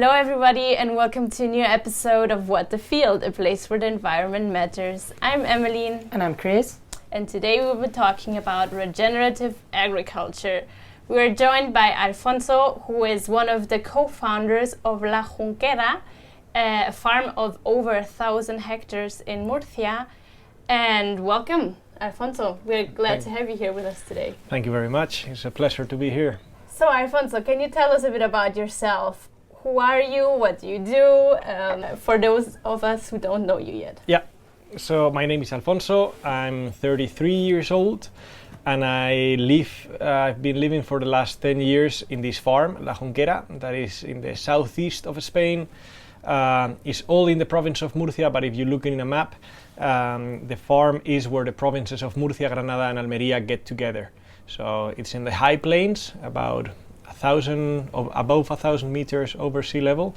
Hello everybody and welcome to a new episode of What the Field, a place where the environment matters. I'm Emmeline. And I'm Chris. And today we'll be talking about regenerative agriculture. We are joined by Alfonso, who is one of the co-founders of La Junquera, a farm of over 1,000 hectares in Murcia. And welcome, Alfonso. We're glad to have you here with us today. Thank you very much. It's a pleasure to be here. So, Alfonso, can you tell us a bit about yourself? Who are you? What do you do? For those of us who don't know you yet. Yeah. So my name is Alfonso. I'm 33 years old, and I've been living for the last 10 years in this farm, La Junquera, that is in the southeast of Spain. It's all in the province of Murcia, but if you look in a map, the farm is where the provinces of Murcia, Granada, and Almería get together. So it's in the high plains, about above 1,000 meters over sea level,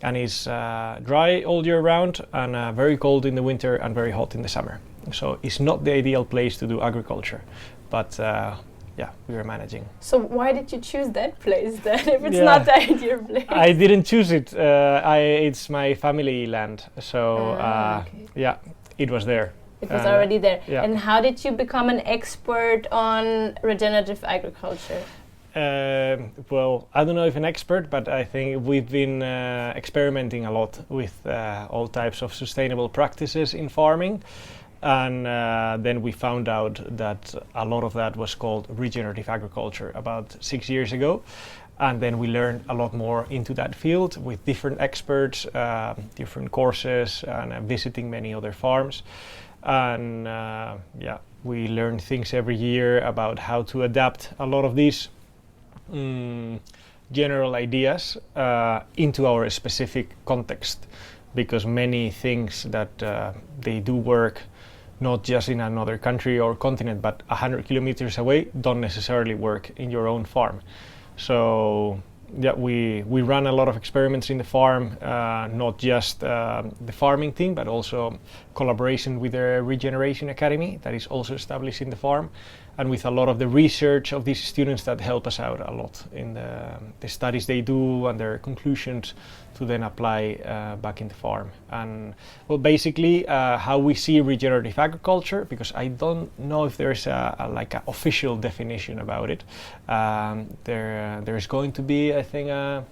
and it's dry all year round and very cold in the winter and very hot in the summer. So it's not the ideal place to do agriculture, but yeah, we are managing. So why did you choose that place then, if it's not the ideal place? I didn't choose it. It's my family land, so okay. Yeah, it was there. It was already there. Yeah. And how did you become an expert on regenerative agriculture? Well, I don't know if an expert, but I think we've been experimenting a lot with all types of sustainable practices in farming. And then we found out that a lot of that was called regenerative agriculture about 6 years ago. And then we learned a lot more into that field with different experts, different courses, and visiting many other farms. And yeah, we learn things every year about how to adapt a lot of these general ideas into our specific context, because many things that they do work not just in another country or continent, but 100 kilometers away, don't necessarily work in your own farm. So yeah, we run a lot of experiments in the farm, not just the farming team, but also collaboration with the Regeneration Academy that is also established in the farm, and with a lot of the research of these students that help us out a lot in the studies they do and their conclusions to then apply back in the farm. And well, basically how we see regenerative agriculture, because I don't know if there's like an official definition about it. There is going to be, I think, a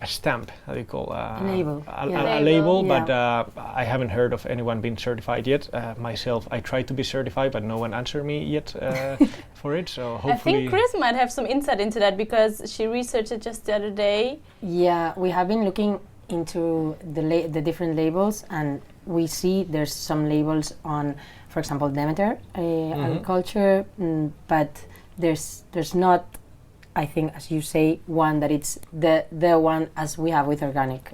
stamp, how do you call a label? A label, but I haven't heard of anyone being certified yet. Myself, I tried to be certified, but no one answered me yet for it. So hopefully, I think Chris might have some insight into that, because she researched it just the other day. Yeah, we have been looking into the different labels, and we see there's some labels on, for example, Demeter agriculture, but there's not, I think, as you say, one that it's the one as we have with organic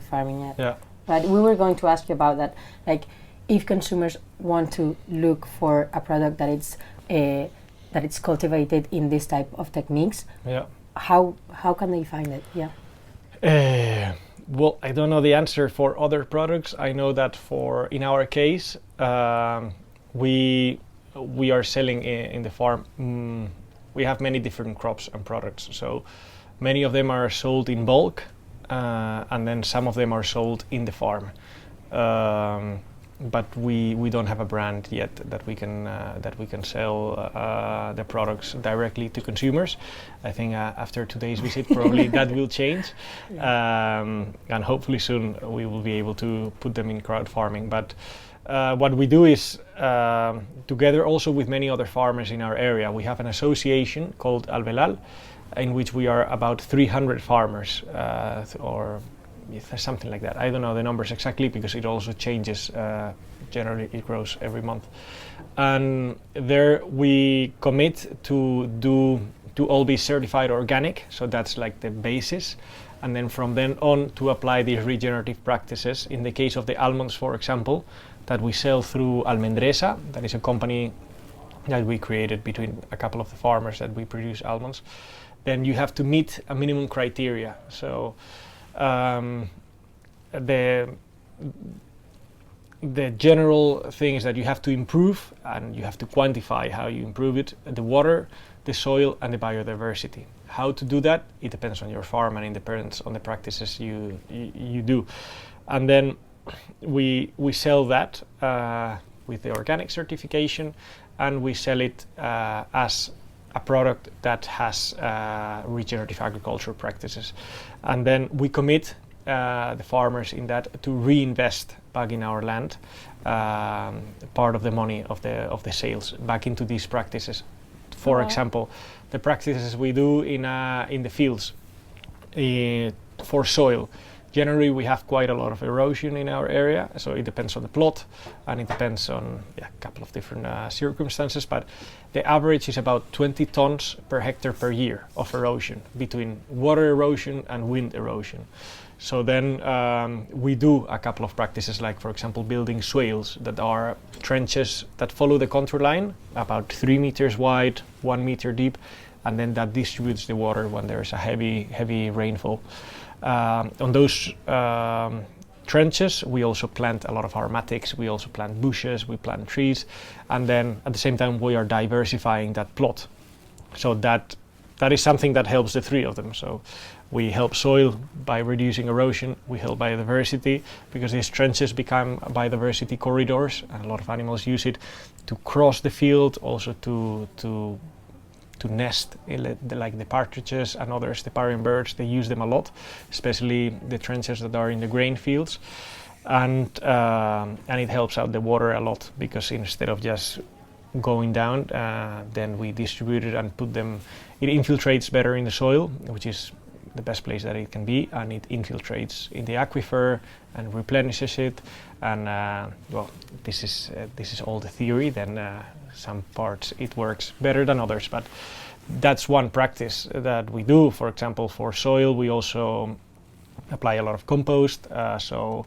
farming yet. Yeah. But we were going to ask you about that, like if consumers want to look for a product that it's cultivated in this type of techniques. Yeah. How can they find it? Yeah. Well, I don't know the answer for other products. I know that in our case, we are selling in the farm. We have many different crops and products, so many of them are sold in bulk, and then some of them are sold in the farm. But we don't have a brand yet that we can sell the products directly to consumers. I think after today's visit, probably that will change, and hopefully soon we will be able to put them in crowd farming. But what we do is, together also with many other farmers in our area, we have an association called Albelal, in which we are about 300 farmers, or something like that. I don't know the numbers exactly, because it also changes. Generally, it grows every month. And there we commit to all be certified organic, so that's like the basis. And then from then on to apply these regenerative practices. In the case of the almonds, for example, that we sell through Almendresa, that is a company that we created between a couple of the farmers that we produce almonds, then you have to meet a minimum criteria. the general thing is that you have to improve, and you have to quantify how you improve it: the water, the soil, and the biodiversity. How to do that? It depends on your farm, and it depends on the practices you do. And then we sell that with the organic certification, and we sell it as a product that has regenerative agriculture practices. And then we commit the farmers in that to reinvest back in our land part of the money of the sales back into these practices. For example, the practices we do in the fields for soil. Generally, we have quite a lot of erosion in our area, so it depends on the plot, and it depends on a couple of different circumstances, but the average is about 20 tons per hectare per year of erosion, between water erosion and wind erosion. So then we do a couple of practices, like, for example, building swales that are trenches that follow the contour line, about 3 meters wide, 1 meter deep, and then that distributes the water when there's a heavy rainfall. On those trenches, we also plant a lot of aromatics, we also plant bushes, we plant trees, and then at the same time we are diversifying that plot. So that is something that helps the three of them. So we help soil by reducing erosion, we help biodiversity, because these trenches become biodiversity corridors, and a lot of animals use it to cross the field, also to nest, like the partridges and others, the parian birds, they use them a lot, especially the trenches that are in the grain fields. And it helps out the water a lot, because instead of just going down, then we distribute it and put them, it infiltrates better in the soil, which is the best place that it can be, and it infiltrates in the aquifer and replenishes it. And well, this is all the theory. Then some parts it works better than others, but that's one practice that we do. For example, for soil, we also apply a lot of compost. So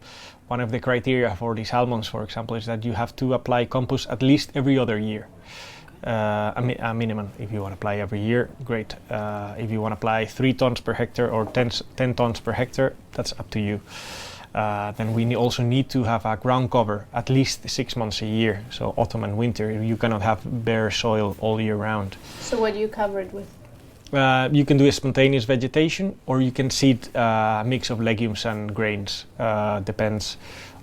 one of the criteria for these almonds, for example, is that you have to apply compost at least every other year. A minimum. If you want to apply every year, great. If you want to apply 3 tons per hectare or 10 tons per hectare, that's up to you. Then we also need to have a ground cover at least 6 months a year. So autumn and winter, you cannot have bare soil all year round. So what do you cover it with? You can do a spontaneous vegetation, or you can seed a mix of legumes and grains. Depends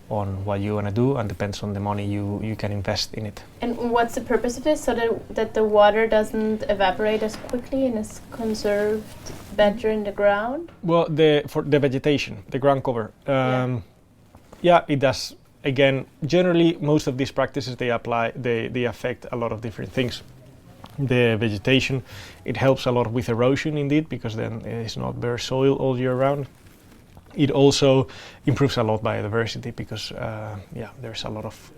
on what you want to do, and depends on the money you can invest in it. And what's the purpose of this? So that the water doesn't evaporate as quickly and is conserved better in the ground? Well, for the vegetation, the ground cover. Yeah, it does. Again, generally, most of these practices they affect a lot of different things. The vegetation, it helps a lot with erosion indeed, because then it's not bare soil all year round. It also improves a lot biodiversity, because there's a lot of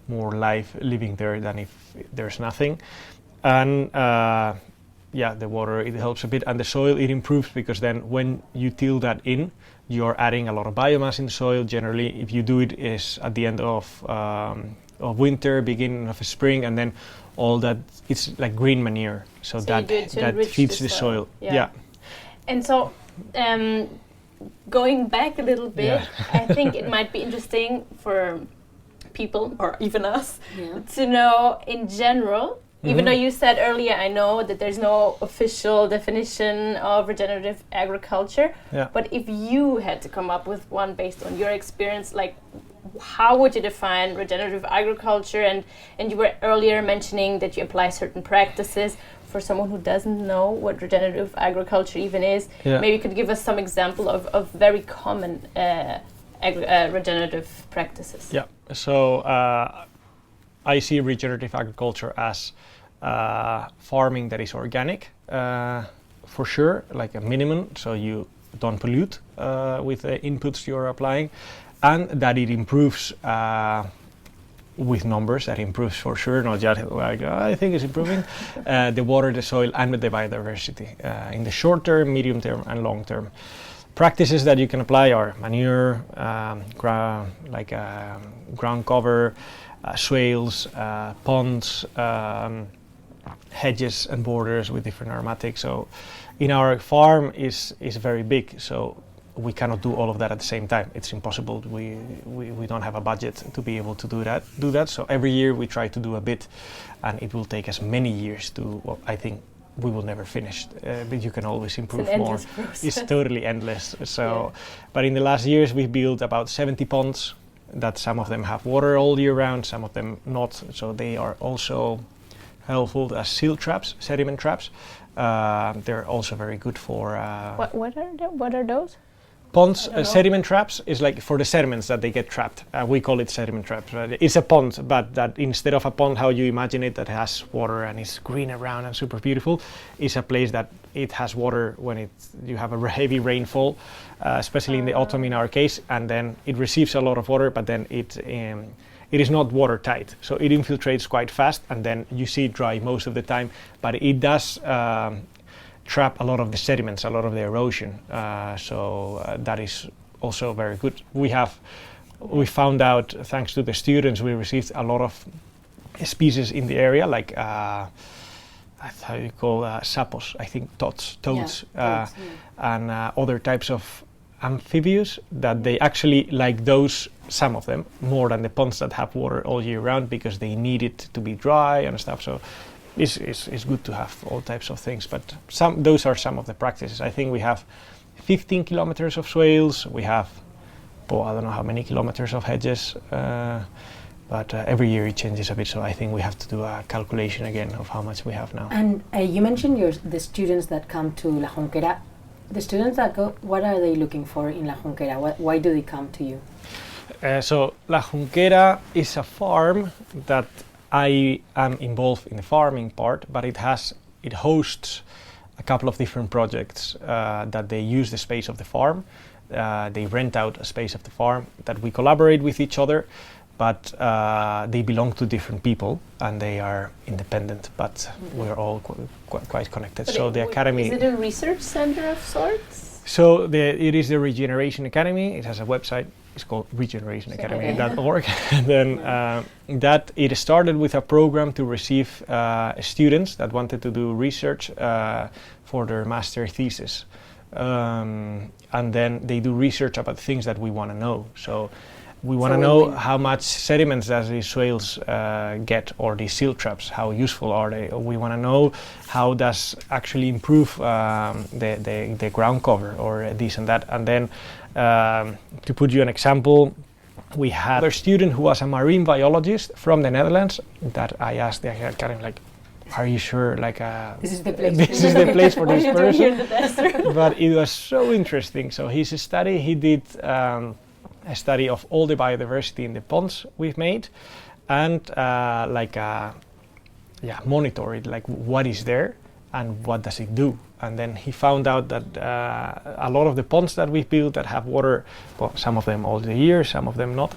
more life living there than if there's nothing. And the water, it helps a bit, and the soil, it improves, because then when you till that in, you're adding a lot of biomass in the soil. Generally, if you do it is at the end of winter, beginning of spring, and then all that, it's like green manure, so that feeds the soil. Yeah. And so going back a little bit, I think it might be interesting for people, or even us, to know in general, even though you said earlier, I know that there's no official definition of regenerative agriculture, but if you had to come up with one based on your experience, like, how would you define regenerative agriculture? And you were earlier mentioning that you apply certain practices. For someone who doesn't know what regenerative agriculture even is, maybe you could give us some example of very common regenerative practices. Yeah, so I see regenerative agriculture as farming that is organic, for sure, like a minimum, so you don't pollute with the inputs you're applying, and that it improves with numbers, that improves for sure, not just like I think it's improving, the water, the soil, and the biodiversity in the short term, medium term, and long term. Practices that you can apply are manure, ground cover, swales, ponds, hedges and borders with different aromatics. So in our farm is very big, so we cannot do all of that at the same time. It's impossible. We don't have a budget to be able to do that. So every year we try to do a bit, and it will take us many years to. Well, I think we will never finish, but you can always improve more. It's totally endless. So, but in the last years we've built about 70 ponds. That some of them have water all year round, some of them not. So they are also helpful as silt traps, sediment traps. They're also very good for. What are those? Ponds, sediment traps is like for the sediments that they get trapped. We call it sediment traps. Right? It's a pond, but that instead of a pond, how you imagine it, that has water and is green around and super beautiful, is a place that it has water when you have a heavy rainfall, especially in the autumn in our case, and then it receives a lot of water, but then it is not watertight, so it infiltrates quite fast, and then you see it dry most of the time, but it does trap a lot of the sediments, a lot of the erosion, so that is also very good. We found out, thanks to the students, we received a lot of species in the area, like how you call sapos, I think toads, and other types of amphibious that they actually like those, some of them, more than the ponds that have water all year round, because they need it to be dry and stuff. So it's good to have all types of things, but those are some of the practices. I think we have 15 kilometers of swales, we have, I don't know how many kilometers of hedges, but every year it changes a bit, so I think we have to do a calculation again of how much we have now. And you mentioned the students that come to La Junquera. The students that go, what are they looking for in La Junquera? Why do they come to you? So La Junquera is a farm that I am involved in the farming part, but it hosts a couple of different projects that they use the space of the farm. They rent out a space of the farm that we collaborate with each other, but they belong to different people and they are independent, but we're all quite connected. But so the academy... Is it a research center of sorts? So it is the Regeneration Academy. It has a website. It's called regenerationacademy.org. And then that it started with a program to receive students that wanted to do research for their master thesis. And then they do research about things that we want to know. So we want to know how much sediments does these swales get, or these silt traps, how useful are they? Or we want to know how does actually improve the ground cover, or this and that. And then to put you an example, we had a student who was a marine biologist from the Netherlands that I asked the academy, like, are you sure, like, this is the place? This is the place for this person? But it was so interesting. So he did a study of all the biodiversity in the ponds we've made, and monitor it, like what is there and what does it do. And then he found out that a lot of the ponds that we've built that have water, well, some of them all the year, some of them not,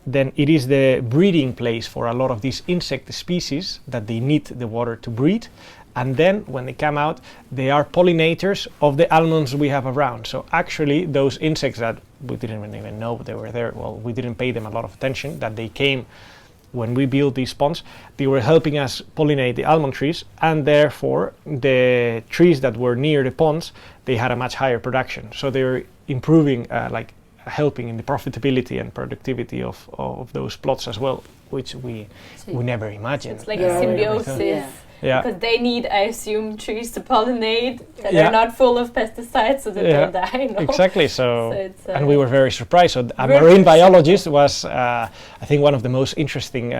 then it is the breeding place for a lot of these insect species that they need the water to breed. And then when they come out, they are pollinators of the almonds we have around. So actually those insects that we didn't even know they were there, well, we didn't pay them a lot of attention, that they came when we built these ponds, they were helping us pollinate the almond trees, and therefore the trees that were near the ponds, they had a much higher production. So they were improving, helping in the profitability and productivity of those plots as well, which we never imagined. It's like a symbiosis. Yeah. Because they need, I assume, trees to pollinate that are not full of pesticides so that they don't die. No? Exactly. So it's, and we were very surprised. So a marine biologist was, I think, one of the most interesting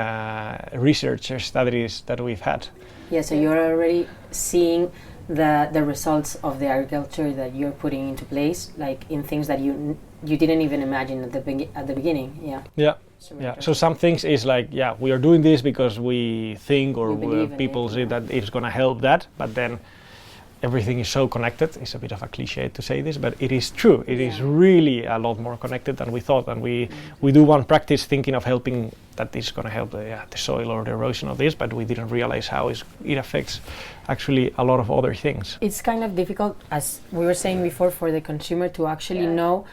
research studies that we've had. Yeah. So you're already seeing the results of the agriculture that you're putting into place, like in things that you didn't even imagine at the beginning. Yeah. Yeah. So some things is like, we are doing this because we think, or people say that it's going to help that, but then everything is so connected. It's a bit of a cliche to say this, but it is true. It is really a lot more connected than we thought, and we do one practice thinking of helping, that is going to help the soil or the erosion of this, but we didn't realize how it affects actually a lot of other things. It's kind of difficult, as we were saying before, for the consumer to actually know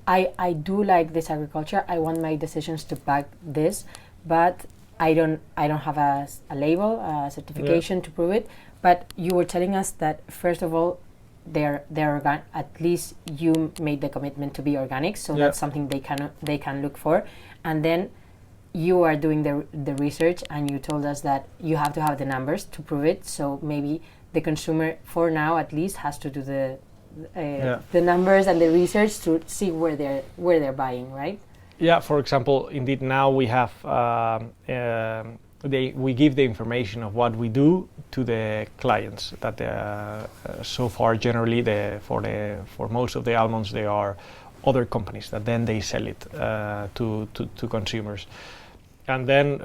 I do like this agriculture. I want my decisions to back this, but I don't have a label, a certification to prove it. But you were telling us that first of all, at least you made the commitment to be organic, so that's something they can look for. And then you are doing the research, and you told us that you have to have the numbers to prove it. So maybe the consumer, for now at least, has to do the numbers and the research to see where they're buying, right? Yeah. For example, indeed, now we have we give the information of what we do to the clients. That so far, generally, for most of the almonds, they are other companies that then they sell it to consumers. And then,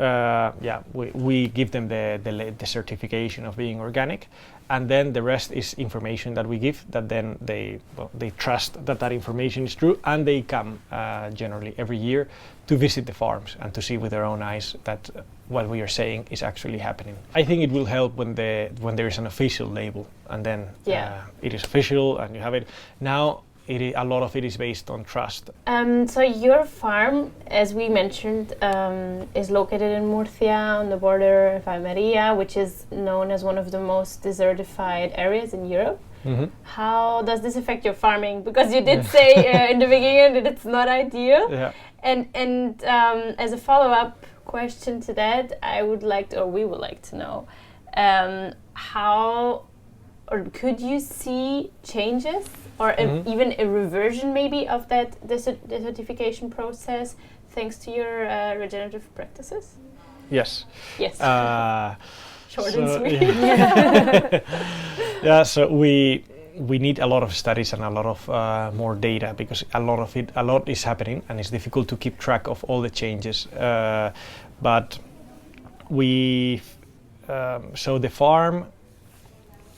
we give them the certification of being organic, and then the rest is information that we give. That then they trust that information is true, and they come generally every year to visit the farms and to see with their own eyes that what we are saying is actually happening. I think it will help when there is an official label, and then it is official and you have it. Now, a lot of it is based on trust. So your farm, as we mentioned, is located in Murcia on the border of Almeria, which is known as one of the most desertified areas in Europe. Mm-hmm. How does this affect your farming? Because you did say in the beginning that it's not ideal. Yeah. And as a follow-up question to that, we would like to know how, or could you see changes? Or even a reversion maybe of that desertification process thanks to your regenerative practices? Yes. Yes. Short and sweet. Yeah. So we need a lot of studies and a lot of more data, because a lot is happening, and it's difficult to keep track of all the changes. But so the farm,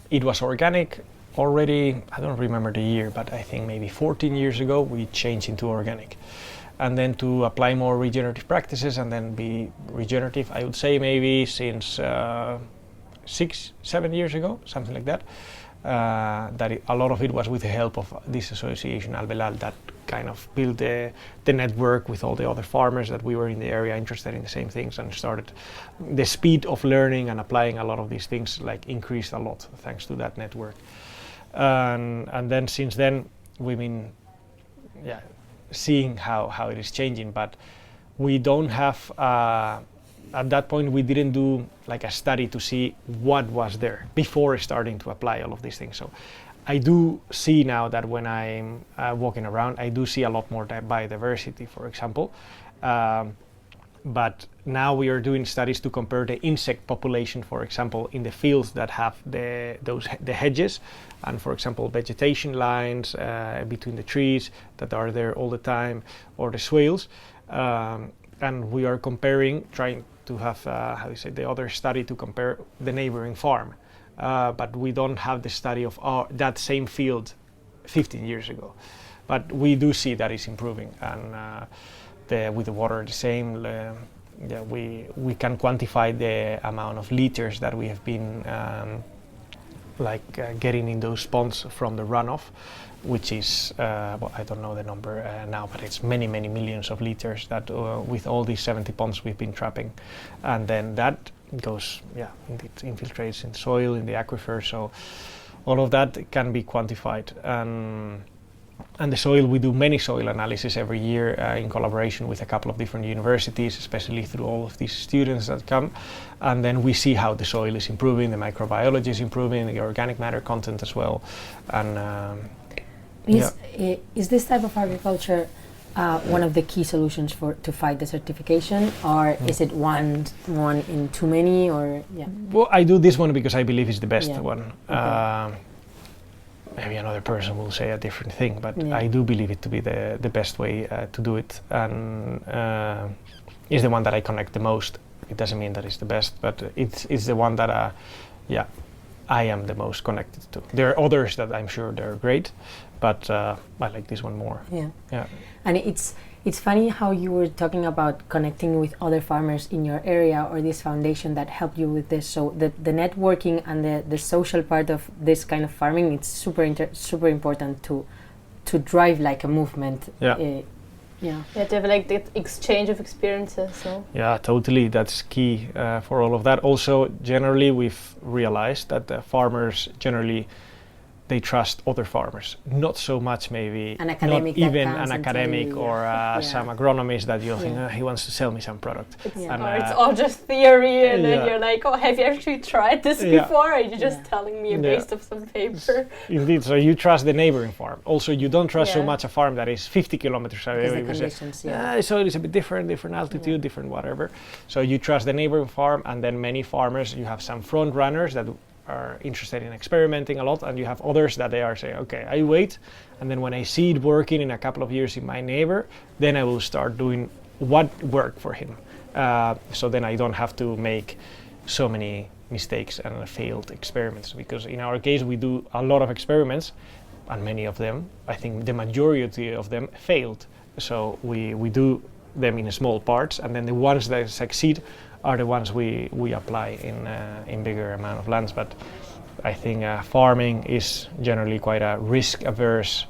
it was organic. Already, I don't remember the year, but I think maybe 14 years ago we changed into organic. And then to apply more regenerative practices and then be regenerative, I would say maybe since 6-7 years ago, something like that. A lot of it was with the help of this association, Albelal, that kind of built the network with all the other farmers that we were in the area interested in the same things, and started the speed of learning and applying a lot of these things increased a lot thanks to that network. And then since then we've been seeing how it is changing, but we don't have at that point we didn't do a study to see what was there before starting to apply all of these things. So I do see now that when I'm walking around, I do see a lot more biodiversity, for example. But now we are doing studies to compare the insect population, for example, in the fields that have the hedges, and for example vegetation lines between the trees that are there all the time, or the swales, and we are trying to have the other study to compare the neighboring farm, but we don't have the study of that same field 15 years ago. But we do see that it's improving, and with the water the same. We can quantify the amount of liters that we have been getting in those ponds from the runoff, which is I don't know the number now, but it's many millions of liters that with all these 70 ponds we've been trapping, and then that goes it infiltrates in soil, in the aquifer. So all of that can be quantified. And the soil, we do many soil analysis every year in collaboration with a couple of different universities, especially through all of these students that come. And then we see how the soil is improving, the microbiology is improving, the organic matter content as well. And is this type of agriculture one of the key solutions to fight desertification, or is it one in too many, or Well, I do this one because I believe it's the best one. Okay. Maybe another person will say a different thing, but I do believe it to be the best way to do it, and is the one that I connect the most. It doesn't mean that it's the best, but it's the one that I am the most connected to. There are others that I'm sure they're great, but I like this one more. Yeah. And it's funny how you were talking about connecting with other farmers in your area, or this foundation that helped you with this. So the networking and the social part of this kind of farming, it's super important to drive a movement. To have the exchange of experiences. So. Yeah, totally. That's key for all of that. Also, generally, we've realized that the farmers generally they trust other farmers, not so much maybe an academic, not even an academic or some agronomist that you think he wants to sell me some product. Or it's all just theory, and then you're like, oh, have you actually tried this before? Or are you just telling me based off some paper? Indeed, so you trust the neighboring farm. Also, you don't trust so much a farm that is 50 kilometers away. So it's a bit different altitude, different whatever. So you trust the neighboring farm, and then many farmers, you have some front runners that are interested in experimenting a lot, and you have others that they are saying, okay, I wait, and then when I see it working in a couple of years in my neighbor, then I will start doing what worked for him. So then I don't have to make so many mistakes and failed experiments, because in our case we do a lot of experiments, and many of them, I think the majority of them failed. So we do them in small parts, and then the ones that succeed are the ones we apply in bigger amount of lands. But I think farming is generally quite a risk-averse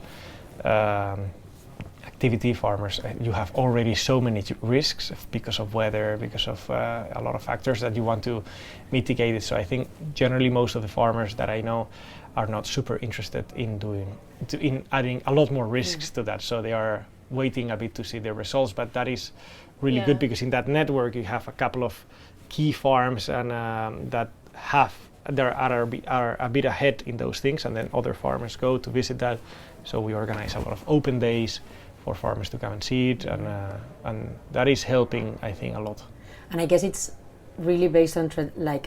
activity. Farmers, you have already so many risks because of weather, because of a lot of factors that you want to mitigate it. So I think generally most of the farmers that I know are not super interested in adding a lot more risks to that. So they are waiting a bit to see the results, but that is really good, because in that network you have a couple of key farms and that are a bit ahead in those things, and then other farmers go to visit that. So we organize a lot of open days for farmers to come and see it, and that is helping, I think, a lot. And I guess it's really based on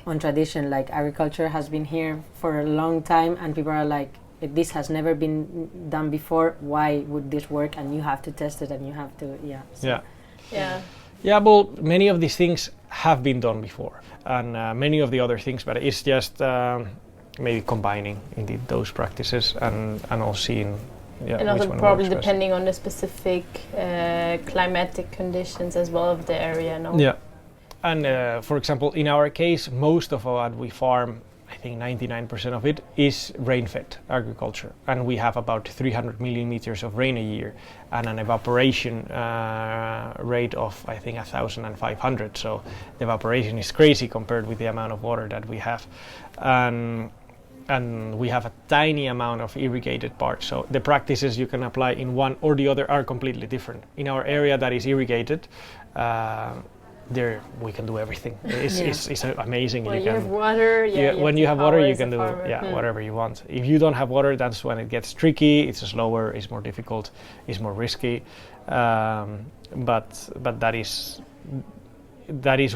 on tradition. Like agriculture has been here for a long time, and people are like, this has never been done before, why would this work? And you have to test it, and you have to well, many of these things have been done before, and many of the other things, but it's just maybe combining indeed those practices and all seeing and also probably depending on the specific climatic conditions as well of the area. And for example, in our case, most of what we farm, I think 99% of it is rain-fed agriculture, and we have about 300 millimeters of rain a year and an evaporation rate of, I think, 1,500. So the evaporation is crazy compared with the amount of water that we have, and we have a tiny amount of irrigated parts. So the practices you can apply in one or the other are completely different. In our area that is irrigated, there we can do everything. It's amazing. When you have water, when you have water, you can do whatever you want. If you don't have water, that's when it gets tricky. It's slower, it's more difficult, it's more risky. But that is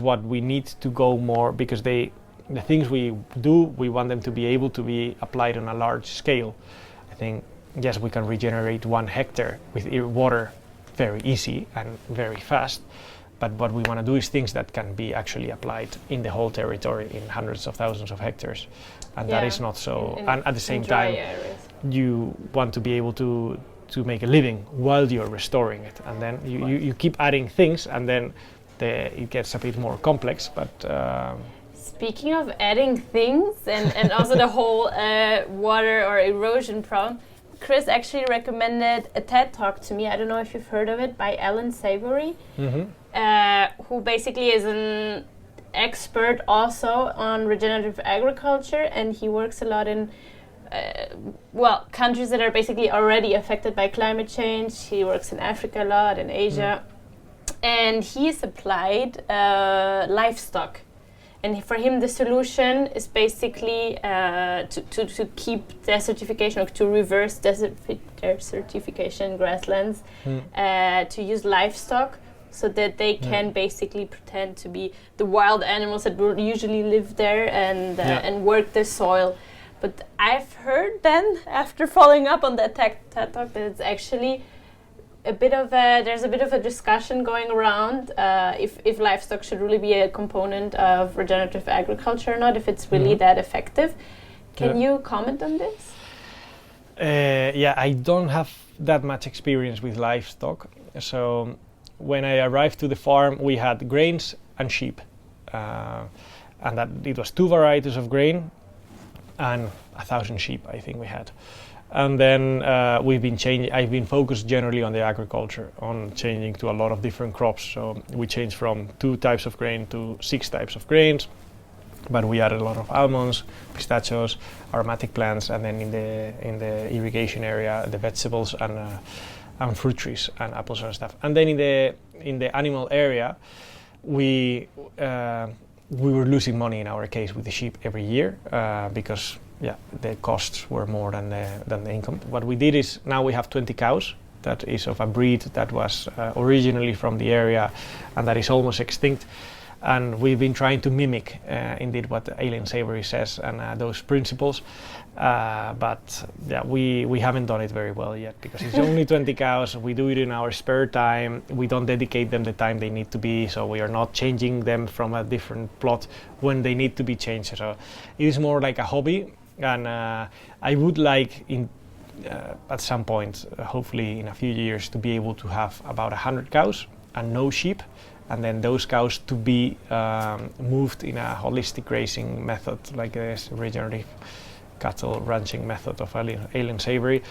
what we need to go more, because the things we do, we want them to be able to be applied on a large scale. I think, yes, we can regenerate 1 hectare with water very easy and very fast. But what we want to do is things that can be actually applied in the whole territory in hundreds of thousands of hectares. And that is not so. And at the same time, you want to be able to make a living while you're restoring it. And then you keep adding things, and then it gets a bit more complex. But speaking of adding things and also the whole water or erosion problem, Chris actually recommended a TED Talk to me. I don't know if you've heard of it, by Alan Savory, who basically is an expert also on regenerative agriculture, and he works a lot in countries that are basically already affected by climate change. He works in Africa a lot, in Asia, and he's applied livestock. And for him, the solution is basically to keep desertification, or to reverse desertification in grasslands, to use livestock, so that they can basically pretend to be the wild animals that would usually live there and work the soil. But I've heard then, after following up on that TED Talk, that it's actually there's a bit of a discussion going around if livestock should really be a component of regenerative agriculture or not, if it's really that effective. Can you comment on this? I don't have that much experience with livestock. So when I arrived to the farm, we had grains and sheep, and that it was 2 varieties of grain and 1,000 sheep, I think we had. And then we've been changing. I've been focused generally on the agriculture, on changing to a lot of different crops. So we changed from 2 types of grain to 6 types of grains, but we added a lot of almonds, pistachios, aromatic plants, and then in the irrigation area, the vegetables and fruit trees and apples and stuff. And then in the animal area, we were losing money in our case with the sheep every year because the costs were more than the income. What we did is now we have 20 cows. That is of a breed that was originally from the area and that is almost extinct. And we've been trying to mimic indeed what Alien Savory says and those principles. But we haven't done it very well yet because it's only 20 cows. We do it in our spare time. We don't dedicate them the time they need to be, so we are not changing them from a different plot when they need to be changed. So it is more like a hobby, and I would like at some point, hopefully in a few years, to be able to have about 100 cows and no sheep, and then those cows to be moved in a holistic grazing method, like this regenerative cattle ranching method of Alien Savory.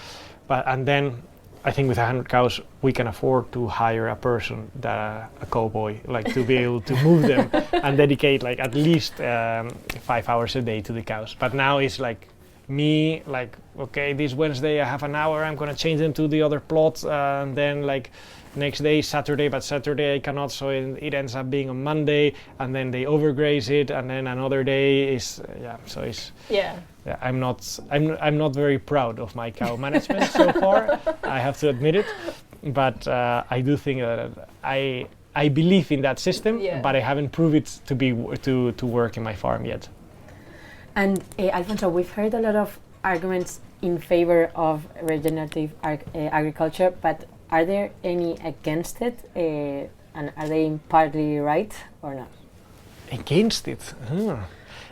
And then I think with 100 cows we can afford to hire a person, a cowboy, like to be able to move them and dedicate like at least 5 hours a day to the cows. But now it's like me, like, okay, this Wednesday I have an hour, I'm gonna change them to the other plot, and then like next day Saturday, but Saturday I cannot, so it ends up being on Monday, and then they overgraze it, and then another day is I'm not very proud of my cow management so far. I have to admit it, but I do think that I believe in that system, but I haven't proved it to work in my farm yet. And Alfonso, we've heard a lot of arguments in favor of regenerative agriculture, but are there any against it? And are they partly right or not? Against it?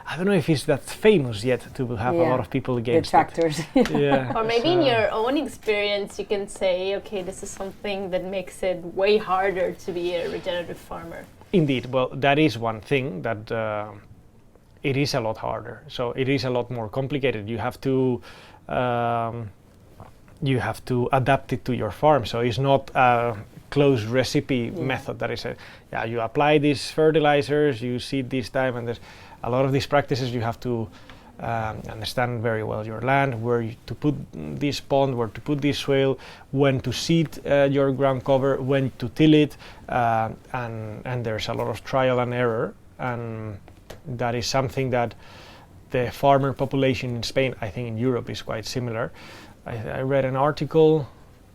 I don't know if it's that famous yet to have a lot of people against detractors. it. Or maybe in your own experience you can say, okay, this is something that makes it way harder to be a regenerative farmer. Indeed. Well, that is one thing that it is a lot harder. So it is a lot more complicated. You have to adapt it to your farm. So it's not a closed recipe method that is you apply these fertilizers, you seed this time, and there's a lot of these practices you have to understand very well your land, where to put this pond, where to put this soil, when to seed your ground cover, when to till it, and there's a lot of trial and error, and that is something that the farmer population in Spain, I think in Europe, is quite similar. I read an article,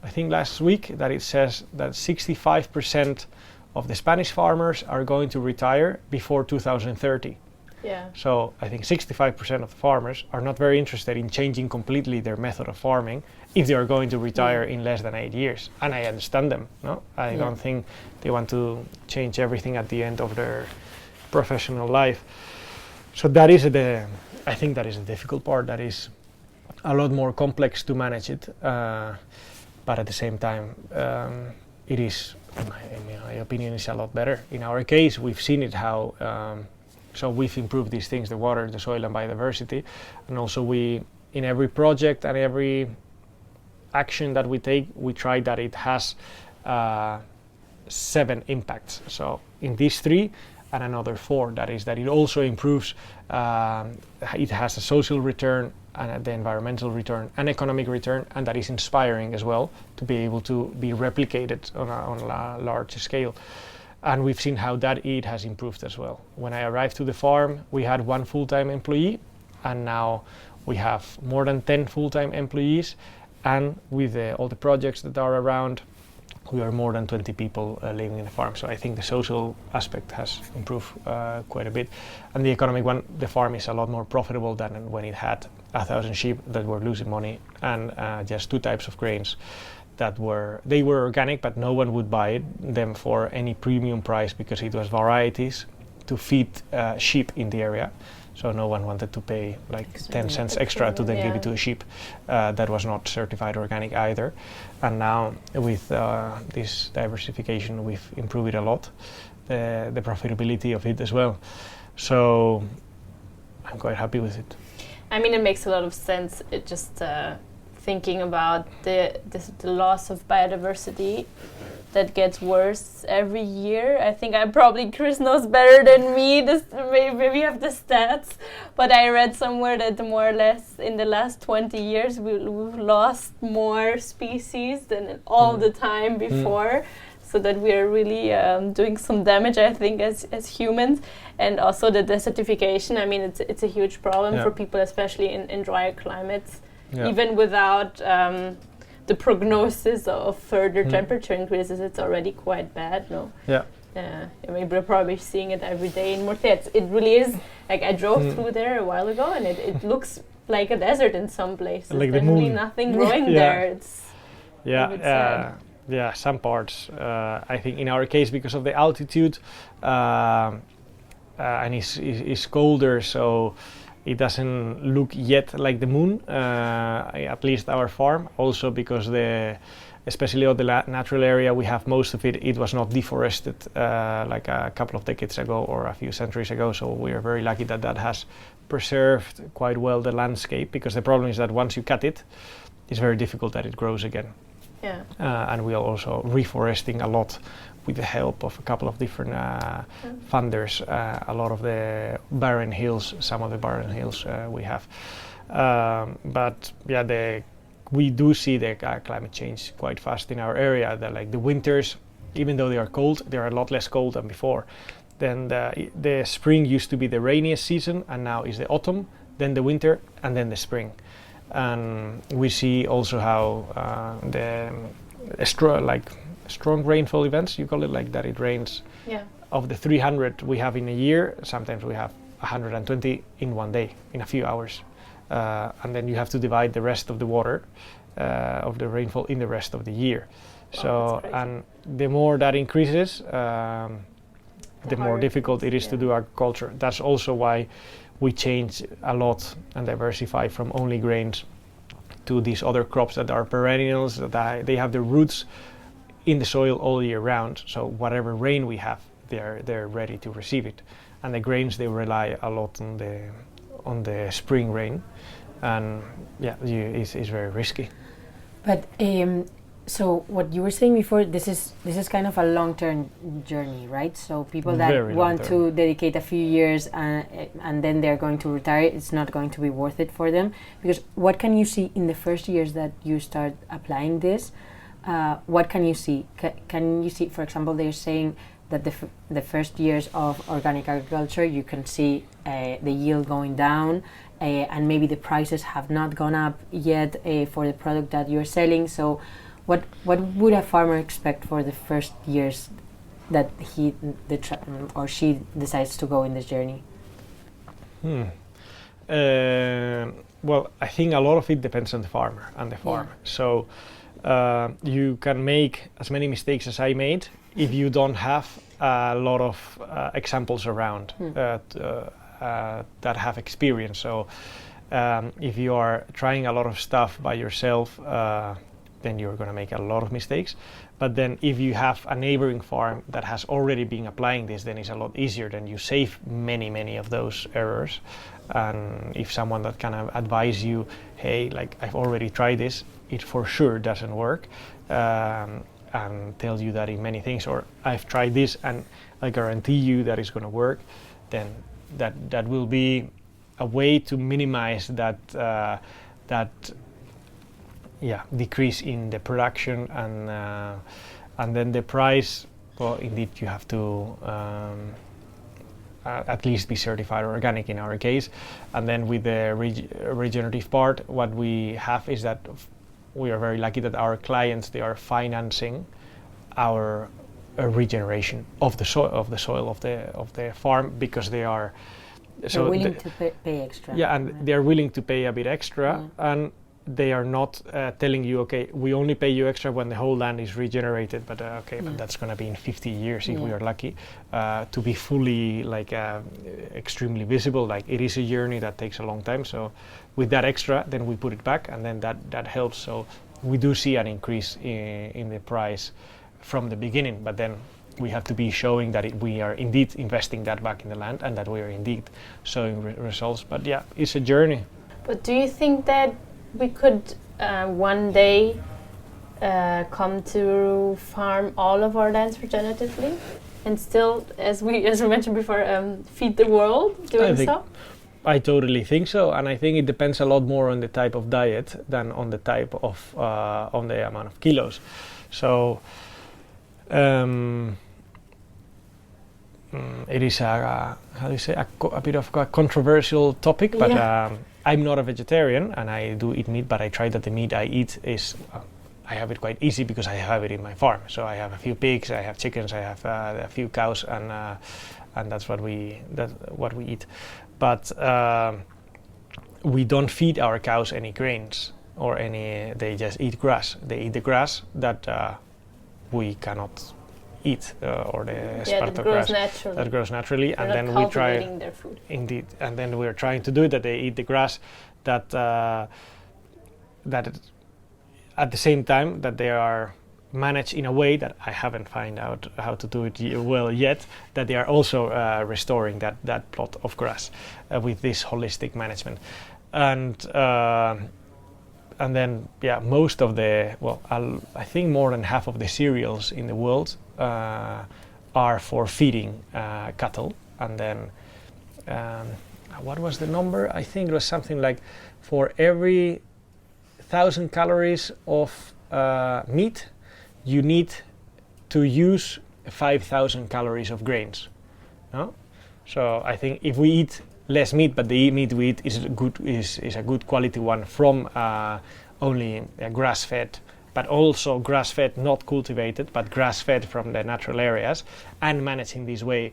I think last week, that it says that 65% of the Spanish farmers are going to retire before 2030. Yeah. So I think 65% of the farmers are not very interested in changing completely their method of farming if they are going to retire in less than 8 years. And I understand them. No, I don't think they want to change everything at the end of their professional life. So that is I think that is the difficult part. That is a lot more complex to manage it, but at the same time, it is, in my opinion, is a lot better. In our case, we've seen it how. So we've improved these things: the water, the soil, and biodiversity, and also in every project and every action that we take, we try that it has 7 impacts. So in these 3. And another 4, that is that it also improves, it has a social return and the environmental return and economic return, and that is inspiring as well to be able to be replicated on a large scale. And we've seen how that it has improved as well. When I arrived to the farm, we had 1 full-time employee, and now we have more than 10 full-time employees, and with all the projects that are around, we are more than 20 people living in the farm. So I think the social aspect has improved quite a bit. And the economic one, the farm is a lot more profitable than when it had 1,000 sheep that were losing money and just 2 types of grains that were organic, but no one would buy them for any premium price because it was varieties to feed sheep in the area. So no one wanted to pay like 10 cents extra to then give it to a sheep that was not certified organic either. And now with this diversification, we've improved it a lot, the profitability of it as well. So I'm quite happy with it. I mean, it makes a lot of sense. It just thinking about the loss of biodiversity that gets worse every year. I think Chris knows better than me. Maybe we have the stats, but I read somewhere that more or less in the last 20 years we've lost more species than all the time before. So that we are really doing some damage, I think, as humans. And also the desertification. I mean, it's a huge problem for people, especially in drier climates. Yeah. Even without the prognosis of further temperature increases, it's already quite bad, no? Yeah. I mean, we're probably seeing it every day in Murcia. It really is. Like, I drove through there a while ago, and it looks like a desert in some places. Like There's really nothing growing there. It's sad. Yeah, some parts. I think in our case, because of the altitude, and it's colder, so it doesn't look yet like the moon, at least our farm. Also because especially on the natural area we have, most of it was not deforested like a couple of decades ago or a few centuries ago. So we are very lucky that has preserved quite well the landscape, because the problem is that once you cut it, it's very difficult that it grows again. Yeah. And we are also reforesting a lot with the help of a couple of different funders. A lot of the barren hills, some of the barren hills we have. But yeah, we do see the climate change quite fast in our area. Like the winters, even though they are cold, they are a lot less cold than before. Then the spring used to be the rainiest season, and now is the autumn, then the winter, and then the spring. And we see also how strong rainfall events, you call it, like that it rains. Yeah. Of the 300 we have in a year, sometimes we have 120 in one day, in a few hours. And then you have to divide the rest of the water of the rainfall in the rest of the year. So, and the more that increases, the more difficult it is to do agriculture. That's also why we change a lot and diversify from only grains to these other crops that are perennials, that they have their roots in the soil all year round. So whatever rain we have, they're ready to receive it. And the grains, they rely a lot on the spring rain, and yeah, it's very risky. But so what you were saying before, this is kind of a long-term journey, right? So people that want to dedicate a few years and then they're going to retire, it's not going to be worth it for them. Because what can you see in the first years that you start applying this? What can you see? Can you see, for example, they're saying that the first years of organic agriculture, you can see the yield going down, and maybe the prices have not gone up yet for the product that you're selling. So what would a farmer expect for the first years that he or she decides to go in this journey? Well, I think a lot of it depends on the farmer and the farm. Yeah. So you can make as many mistakes as I made if you don't have a lot of examples around that have experience. So if you are trying a lot of stuff by yourself, then you're going to make a lot of mistakes. But then if you have a neighboring farm that has already been applying this, then it's a lot easier. Then you save many of those errors. And if someone that can advise you, hey, like I've already tried this, it for sure doesn't work, and tell you that in many things, or I've tried this and I guarantee you that it's going to work, then that will be a way to minimize that decrease in the production, and then the price. Well, indeed, you have to at least be certified organic in our case, and then with the regenerative part, what we have is that we are very lucky that our clients, they are financing our regeneration of the soil of the farm, because they're willing to pay extra. Yeah, and they're willing to pay a bit extra, and they are not telling you, okay, we only pay you extra when the whole land is regenerated, but but that's going to be in 50 years if we are lucky, to be fully extremely visible. Like, it is a journey that takes a long time. So with that extra, then we put it back, and then that helps. So we do see an increase in the price from the beginning, but then we have to be showing that we are indeed investing that back in the land, and that we are indeed showing results. But yeah, it's a journey. But do you think that we could one day come to farm all of our lands regeneratively and still, as we mentioned before, feed the world doing so? I totally think so, and I think it depends a lot more on the type of diet than on the type of on the amount of kilos. So it is a bit of a controversial topic, but I'm not a vegetarian and I do eat meat, but I try that the meat I eat is I have it quite easy because I have it in my farm. So I have a few pigs, I have chickens, I have a few cows, and that's what we eat. But we don't feed our cows any grains or any. They just eat grass. They eat the grass that we cannot eat, or the part of grass that grows naturally. They're and then we try their food. Indeed, and then we're trying to do it that they eat the grass that at the same time that they are managed in a way that I haven't found out how to do it well yet, that they are also restoring that plot of grass with this holistic management. And then most of the, I think more than half of the cereals in the world are for feeding cattle. And then what was the number? I think it was something like for every 1,000 calories of meat, you need to use 5,000 calories of grains. No? So I think if we eat less meat, but the meat we eat is a good quality one from only grass-fed, but also grass-fed, not cultivated, but grass-fed from the natural areas, and managing this way,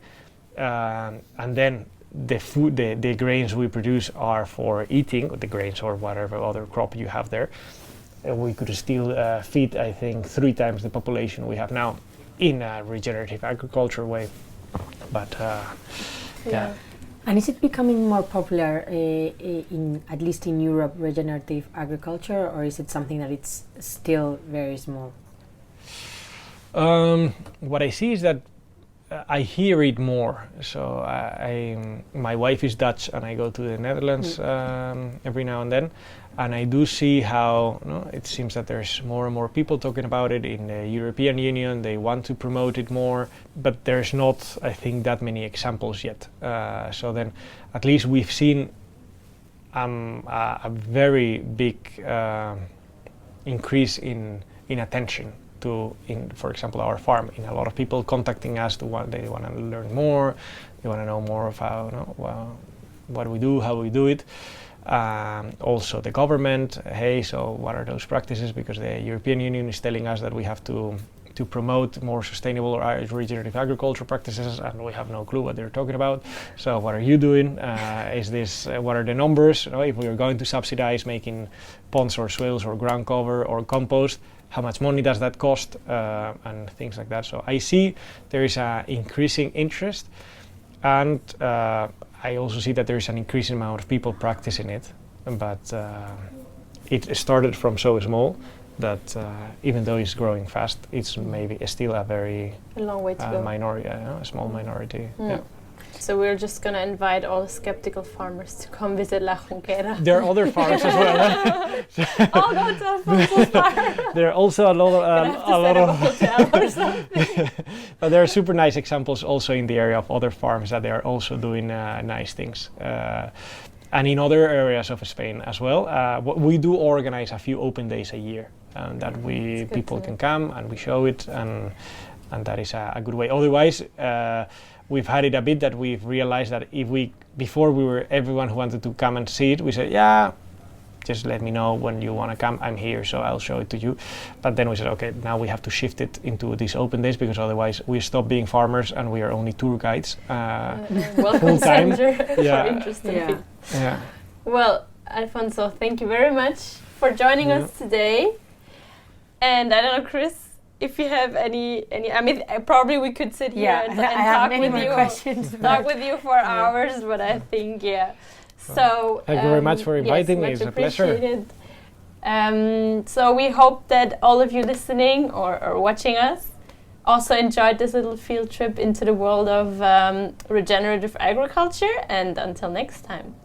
and then the food, the grains we produce are for eating, the grains or whatever other crop you have there. We could still feed, I think, 3 times the population we have now in a regenerative agriculture way. But And is it becoming more popular, at least in Europe, regenerative agriculture, or is it something that it's still very small? What I see is that I hear it more. So my wife is Dutch, and I go to the Netherlands every now and then, and I do see how it seems that there's more and more people talking about it in the European Union. They want to promote it more, but there's not, I think, that many examples yet. So then, at least we've seen a very big increase in attention to, for example, our farm. In a lot of people contacting us they want to learn more, they want to know more of how what we do, how we do it. Also the government, so what are those practices? Because the European Union is telling us that we have to promote more sustainable or regenerative agriculture practices, and we have no clue what they're talking about. So what are you doing? Is this what are the numbers? If we are going to subsidize making ponds or swales or ground cover or compost, how much money does that cost, and things like that. So I see there is an increasing interest, and I also see that there is an increasing amount of people practicing it, but it started from so small that even though it's growing fast, it's maybe still a long way to go. Minority, a small minority. Yeah. So we're just going to invite all the skeptical farmers to come visit La Junquera. There are other farms as well. I'll go to Alfonso's farm. There are also a lot of hotel or something. But there are super nice examples also in the area of other farms that they are also doing nice things. And in other areas of Spain as well. We do organize a few open days a year, that people can come and we show it, and that is a good way. Otherwise, we've had it a bit that we've realized that before we were everyone who wanted to come and see it, we said, just let me know when you want to come, I'm here, so I'll show it to you. But then we said, okay, now we have to shift it into these open days, because otherwise we stop being farmers and we are only tour guides. Welcome center for interesting people. Yeah. Well, Alfonso, thank you very much for joining us today. And I don't know, Chris, if you have any, I mean, probably we could sit here and talk with you for hours, but I think, So thank you very much for inviting me. It's a pleasure. So we hope that all of you listening or watching us also enjoyed this little field trip into the world of regenerative agriculture. And until next time.